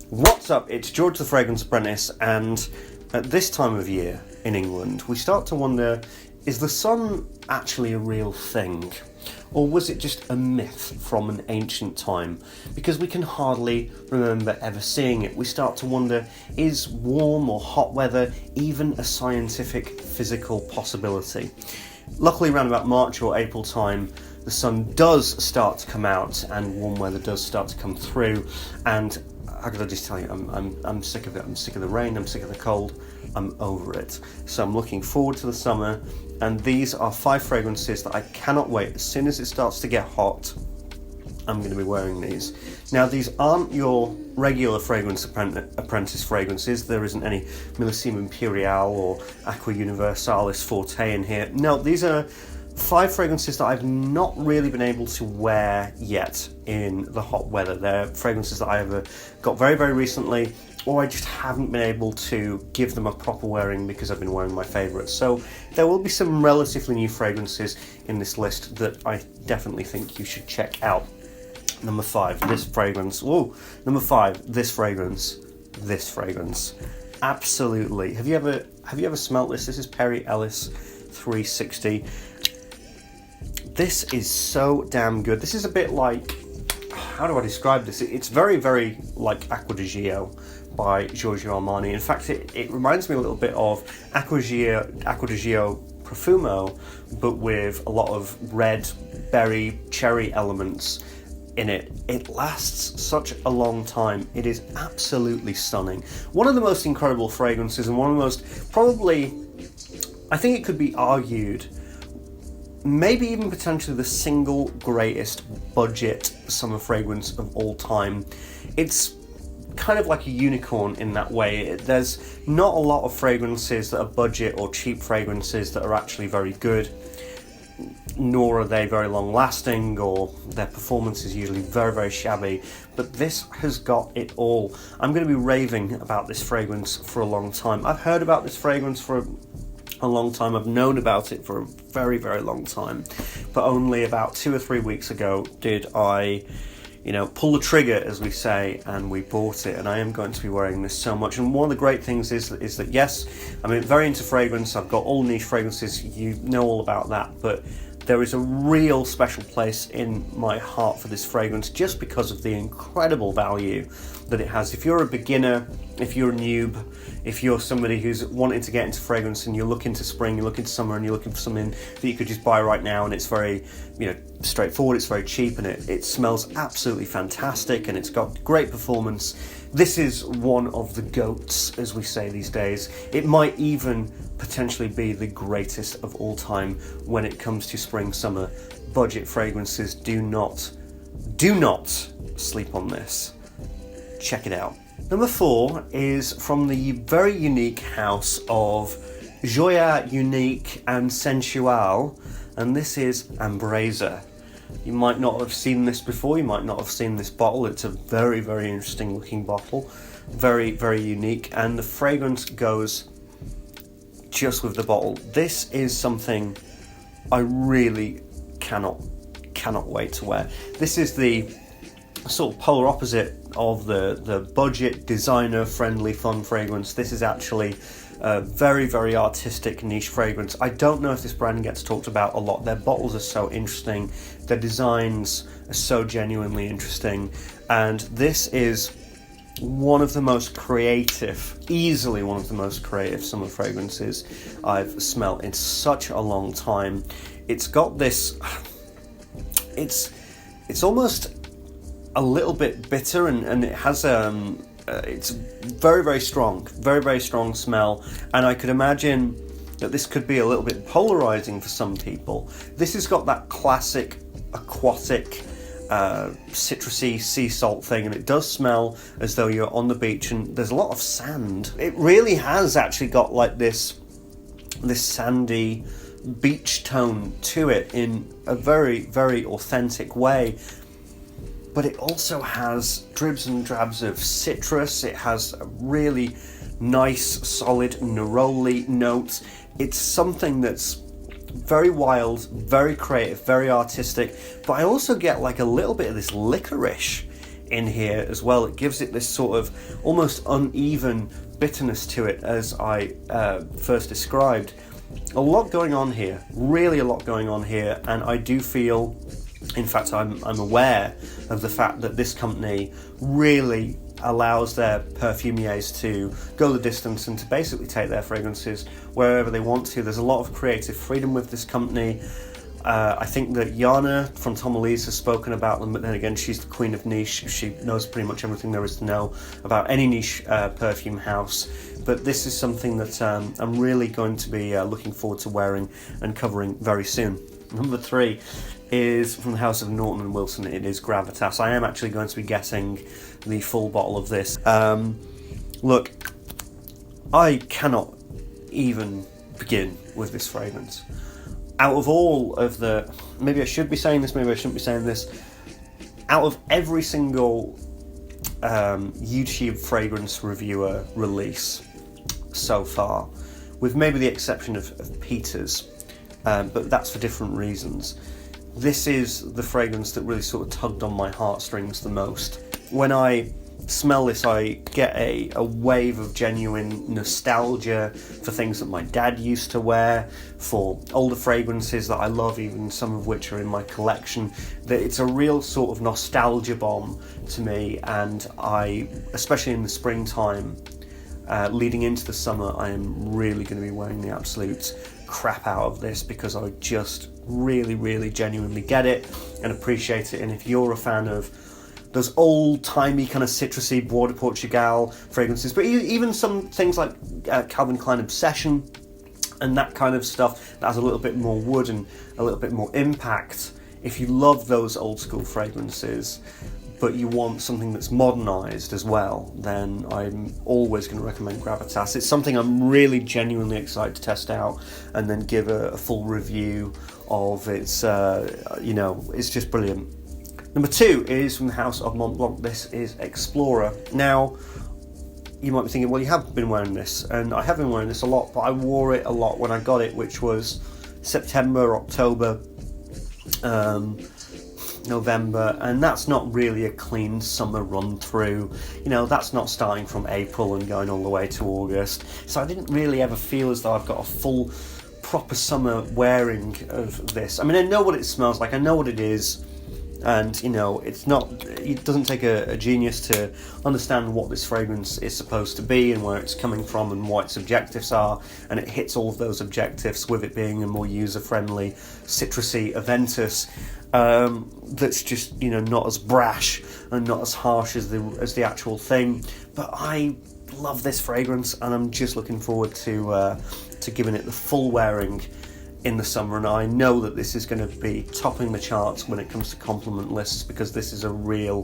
What's up? It's George the Fragrance Apprentice, and at this time of year in England, we start to wonder, is the sun actually a real thing? Or was it just a myth from an ancient time? Because we can hardly remember ever seeing it. We start to wonder, is warm or hot weather even a scientific, physical possibility? Luckily, around about March or April time, the sun does start to come out and warm weather does start to come through, and I gotta just tell you, I'm sick of it. I'm sick of the rain, I'm sick of the cold, I'm over it. So I'm looking forward to the summer, and these are 5 fragrances that I cannot wait. As soon as it starts to get hot, I'm going to be wearing these. Now, these aren't your regular Fragrance Apprentice fragrances. There isn't any Millésime Impérial or Aqua Universalis Forte in here. No, these are 5 fragrances that I've not really been able to wear yet in the hot weather. They're fragrances that I either got very, very recently, or I just haven't been able to give them a proper wearing because I've been wearing my favourites. So there will be some relatively new fragrances in this list that I definitely think you should check out. Number 5, this fragrance. Whoa. Number 5, this fragrance. This fragrance. Absolutely. Have you ever smelt this? This is Perry Ellis 360. This is so damn good. This is a bit like, how do I describe this? It's very, very like Acqua di Gio by Giorgio Armani. In fact, it reminds me a little bit of Acqua di Gio Profumo, but with a lot of red, berry, cherry elements in it. It lasts such a long time. It is absolutely stunning. One of the most incredible fragrances, and one of the most, probably, I think it could be argued, maybe even potentially the single greatest budget summer fragrance of all time. It's kind of like a unicorn in that way. There's not a lot of fragrances that are budget or cheap fragrances that are actually very good, nor are they very long lasting, or their performance is usually very, very shabby. But this has got it all. I'm going to be raving about this fragrance for a long time. I've heard about this fragrance for a long time. I've known about it for a very, very long time, but only about 2 or 3 weeks ago did I, pull the trigger, as we say, and we bought it, and I am going to be wearing this so much. And one of the great things is that yes, I'm very into fragrance. I've got all niche fragrances, you know all about that, but there is a real special place in my heart for this fragrance just because of the incredible value that it has. If you're a beginner, if you're a noob, if you're somebody who's wanting to get into fragrance and you're looking to spring, you're looking to summer, and you're looking for something that you could just buy right now, and it's very, straightforward, it's very cheap, and it smells absolutely fantastic, and it's got great performance. This is one of the GOATs, as we say these days. It might even potentially be the greatest of all time when it comes to spring, summer budget fragrances. Do not sleep on this. Check it out. Number 4 is from the very unique house of Joya Unique and Sensual, and this is AMBRASER. You might not have seen this before, you might not have seen this bottle. It's a very, very interesting looking bottle, very, very unique, and the fragrance goes just with the bottle. This is something I really cannot wait to wear. This is the sort of polar opposite of the budget, designer friendly, fun fragrance. This is actually a very, very artistic niche fragrance. I don't know if this brand gets talked about a lot. Their bottles are so interesting, their designs are so genuinely interesting, and this is one of the most creative, easily one of the most creative summer fragrances I've smelled in such a long time. It's got this, it's almost a little bit bitter, and it has it's very, very strong, very, very strong smell, and I could imagine that this could be a little bit polarizing for some people. This has got that classic aquatic citrusy sea salt thing, and it does smell as though you're on the beach and there's a lot of sand. It really has actually got like this sandy beach tone to it in a very, very authentic way. But it also has dribs and drabs of citrus. It has a really nice, solid neroli note. It's something that's very wild, very creative, very artistic, but I also get like a little bit of this licorice in here as well. It gives it this sort of almost uneven bitterness to it, as I first described. A lot going on here, really a lot going on here, and I do feel, in fact I'm aware of the fact that this company really allows their perfumiers to go the distance and to basically take their fragrances wherever they want to. There's a lot of creative freedom with this company. I think that Jana from Tom Elise has spoken about them, but then again, she's the queen of niche. She knows pretty much everything there is to know about any niche perfume house. But this is something that I'm really going to be looking forward to wearing and covering very soon. Number 3 is from the house of Naughton and Wilson. It is Gravitas. I am actually going to be getting the full bottle of this. Look, I cannot even begin with this fragrance. Out of all of the, maybe I should be saying this, maybe I shouldn't be saying this, out of every single YouTube fragrance reviewer release so far, with maybe the exception of Peter's, but that's for different reasons, this is the fragrance that really sort of tugged on my heartstrings the most. When I smell this, I get a wave of genuine nostalgia for things that my dad used to wear, for older fragrances that I love, even some of which are in my collection. That it's a real sort of nostalgia bomb to me, and I, especially in the springtime, leading into the summer, I am really going to be wearing the absolute crap out of this, because I just really genuinely get it and appreciate it. And if you're a fan of those old-timey kind of citrusy Bois de Portugal fragrances, but even some things like Calvin Klein Obsession and that kind of stuff that has a little bit more wood and a little bit more impact, if you love those old-school fragrances but you want something that's modernised as well, then I'm always going to recommend Gravitas. It's something I'm really genuinely excited to test out and then give a full review of. It's it's just brilliant. Number 2 is from the house of Mont Blanc. This is Explorer. Now, you might be thinking, well, you have been wearing this, and I have been wearing this a lot, but I wore it a lot when I got it, which was September, October, November, and that's not really a clean summer run through. That's not starting from April and going all the way to August. So I didn't really ever feel as though I've got a full, proper summer wearing of this. I mean, I know what it smells like, I know what it is. And it doesn't take a genius to understand what this fragrance is supposed to be and where it's coming from and what its objectives are, and it hits all of those objectives with it being a more user-friendly, citrusy Aventus that's just not as brash and not as harsh as the actual thing. But I love this fragrance, and I'm just looking forward to giving it the full wearing in the summer, and I know that this is going to be topping the charts when it comes to compliment lists, because this is a real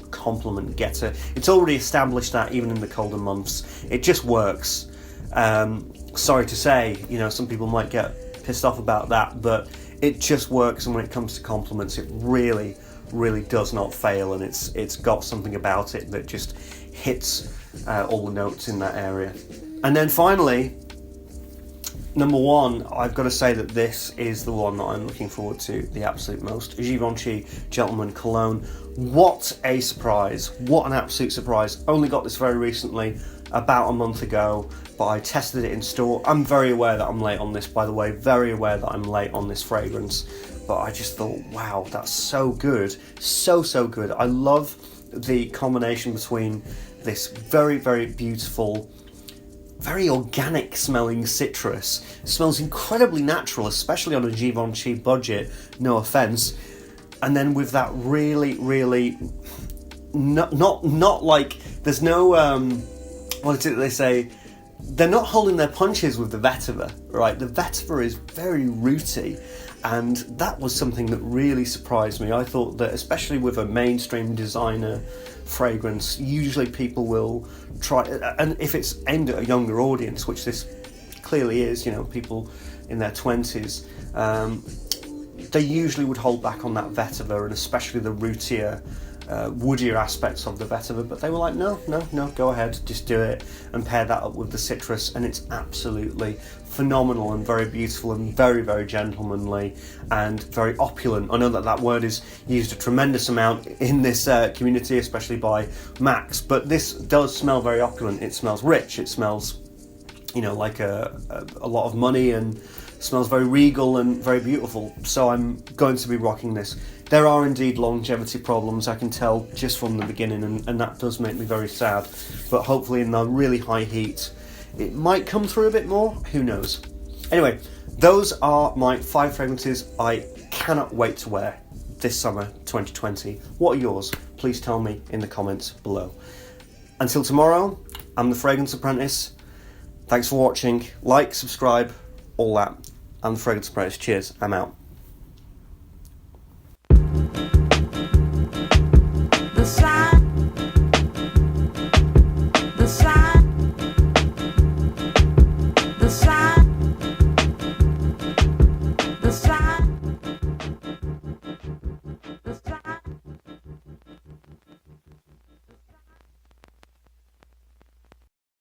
compliment getter. It's already established that even in the colder months. It just works. Sorry to say, some people might get pissed off about that, but it just works, and when it comes to compliments, it really does not fail, and it's got something about it that just hits all the notes in that area. And then finally, number 1, I've got to say that this is the one that I'm looking forward to the absolute most. Givenchy Gentleman Cologne. What a surprise. What an absolute surprise. Only got this very recently, about a month ago, but I tested it in store. I'm very aware that I'm late on this, by the way. Very aware that I'm late on this fragrance. But I just thought, wow, that's so good. So good. I love the combination between this very beautiful, very organic smelling citrus. It smells incredibly natural, especially on a Givenchy budget, no offense. And then with that really not like, there's no what is it they say, they're not holding their punches with the vetiver, right? The vetiver is very rooty, and that was something that really surprised me. I thought that, especially with a mainstream designer fragrance, usually people will try, and if it's aimed at a younger audience, which this clearly is, people in their 20s, they usually would hold back on that vetiver, and especially the rootier woodier aspects of the vetiver, but they were like, no, go ahead, just do it, and pair that up with the citrus, and it's absolutely phenomenal and very beautiful and very, very gentlemanly and very opulent. I know that word is used a tremendous amount in this community, especially by Max, but this does smell very opulent. It smells rich, it smells, you know, like a lot of money, and smells very regal and very beautiful. So I'm going to be rocking this. There are indeed longevity problems, I can tell just from the beginning, and that does make me very sad. But hopefully in the really high heat, it might come through a bit more, who knows. Anyway, those are my 5 fragrances I cannot wait to wear this summer 2020. What are yours? Please tell me in the comments below. Until tomorrow, I'm the Fragrance Apprentice. Thanks for watching. Like, subscribe, all that. I'm the Fragrance Apprentice. Cheers, I'm out.